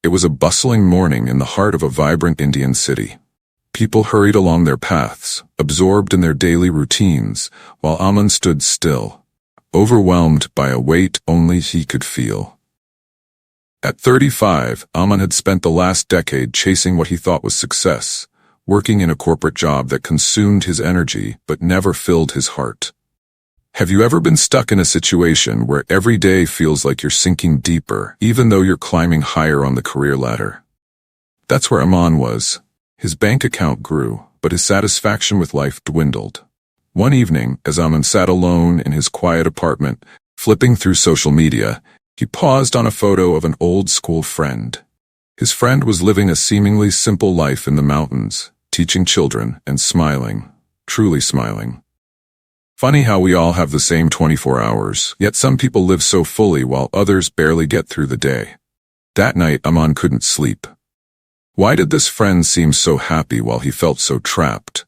It was a bustling morning in the heart of a vibrant Indian city. People hurried along their paths, absorbed in their daily routines, while Aman stood still, overwhelmed by a weight only he could feel. At 35, Aman had spent the last decade chasing what he thought was success, working in a corporate job that consumed his energy but never filled his heart. Have you ever been stuck in a situation where every day feels like you're sinking deeper, even though you're climbing higher on the career ladder? That's where Aman was. His bank account grew, but his satisfaction with life dwindled. One evening, as Aman sat alone in his quiet apartment, flipping through social media, he paused on a photo of an old school friend. His friend was living a seemingly simple life in the mountains, teaching children and smiling, truly smiling. Funny how we all have the same 24 hours, yet some people live so fully while others barely get through the day. That night, Aman couldn't sleep. Why did this friend seem so happy while he felt so trapped?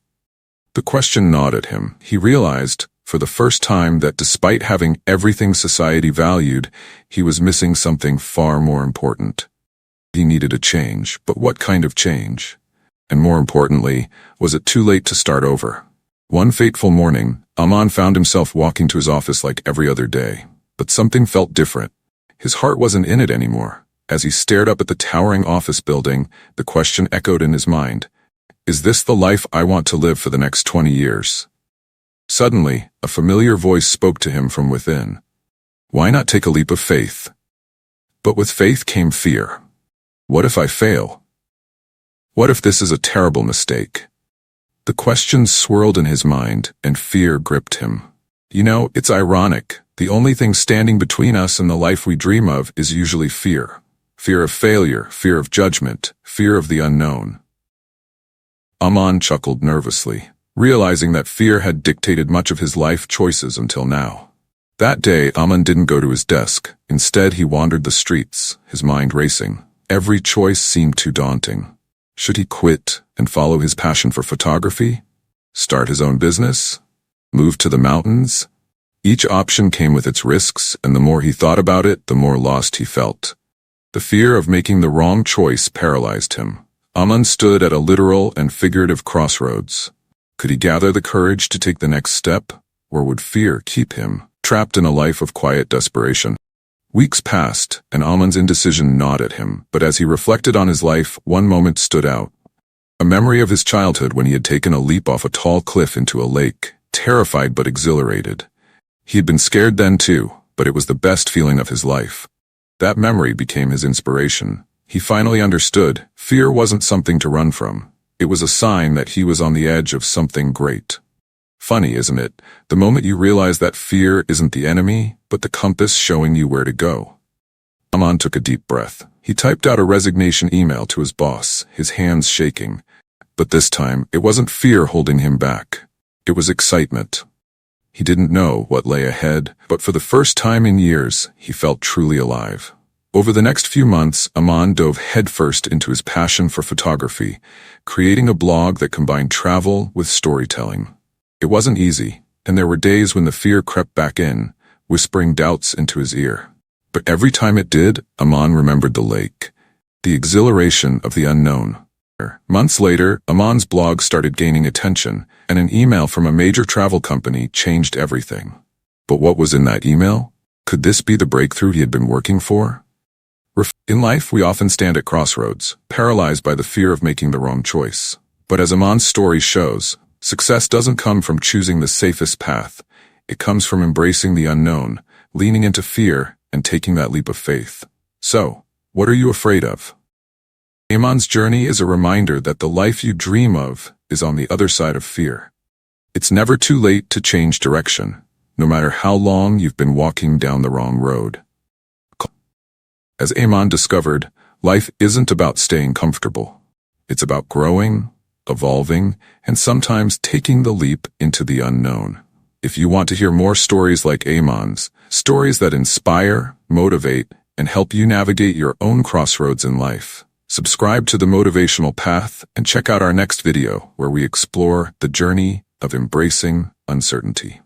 The question gnawed at him. He realized, for the first time, that despite having everything society valued, he was missing something far more important. He needed a change, but what kind of change? And more importantly, was it too late to start over? One fateful morning, Aman found himself walking to his office like every other day, but something felt different. His heart wasn't in it anymore. As he stared up at the towering office building, the question echoed in his mind. Is this the life I want to live for the next 20 years? Suddenly, a familiar voice spoke to him from within. Why not take a leap of faith? But with faith came fear. What if I fail? What if this is a terrible mistake? The questions swirled in his mind, and fear gripped him. You know, it's ironic. The only thing standing between us and the life we dream of is usually fear. Fear of failure, fear of judgment, fear of the unknown. Aman chuckled nervously, realizing that fear had dictated much of his life choices until now. That day, Aman didn't go to his desk. Instead, he wandered the streets, his mind racing. Every choice seemed too daunting. Should he quit and follow his passion for photography? Start his own business? Move to the mountains? Each option came with its risks, and the more he thought about it, the more lost he felt. The fear of making the wrong choice paralyzed him. Aman stood at a literal and figurative crossroads. Could he gather the courage to take the next step, or would fear keep him trapped in a life of quiet desperation? Weeks passed, and Aman's indecision gnawed at him, but as he reflected on his life, one moment stood out. A memory of his childhood when he had taken a leap off a tall cliff into a lake, terrified but exhilarated. He had been scared then too, but it was the best feeling of his life. That memory became his inspiration. He finally understood, fear wasn't something to run from. It was a sign that he was on the edge of something great. Funny, isn't it? The moment you realize that fear isn't the enemy, but the compass showing you where to go. Aman took a deep breath. He typed out a resignation email to his boss, his hands shaking. But this time, it wasn't fear holding him back. It was excitement. He didn't know what lay ahead, but for the first time in years, he felt truly alive. Over the next few months, Aman dove headfirst into his passion for photography, creating a blog that combined travel with storytelling. It wasn't easy, and there were days when the fear crept back in, whispering doubts into his ear. But every time it did, Aman remembered the lake, the exhilaration of the unknown. Months later, Aman's blog started gaining attention, and an email from a major travel company changed everything. But what was in that email? Could this be the breakthrough he had been working for? In life, we often stand at crossroads, paralyzed by the fear of making the wrong choice. But as Aman's story shows, success doesn't come from choosing the safest path. It comes from embracing the unknown, leaning into fear, and taking that leap of faith. So, what are you afraid of? Aman's journey is a reminder that the life you dream of is on the other side of fear. It's never too late to change direction, no matter how long you've been walking down the wrong road. As Aman discovered, life isn't about staying comfortable. It's about growing, evolving, and sometimes taking the leap into the unknown. If you want to hear more stories like Aman's, stories that inspire, motivate, and help you navigate your own crossroads in life, subscribe to The Motivational Path and check out our next video where we explore the journey of embracing uncertainty.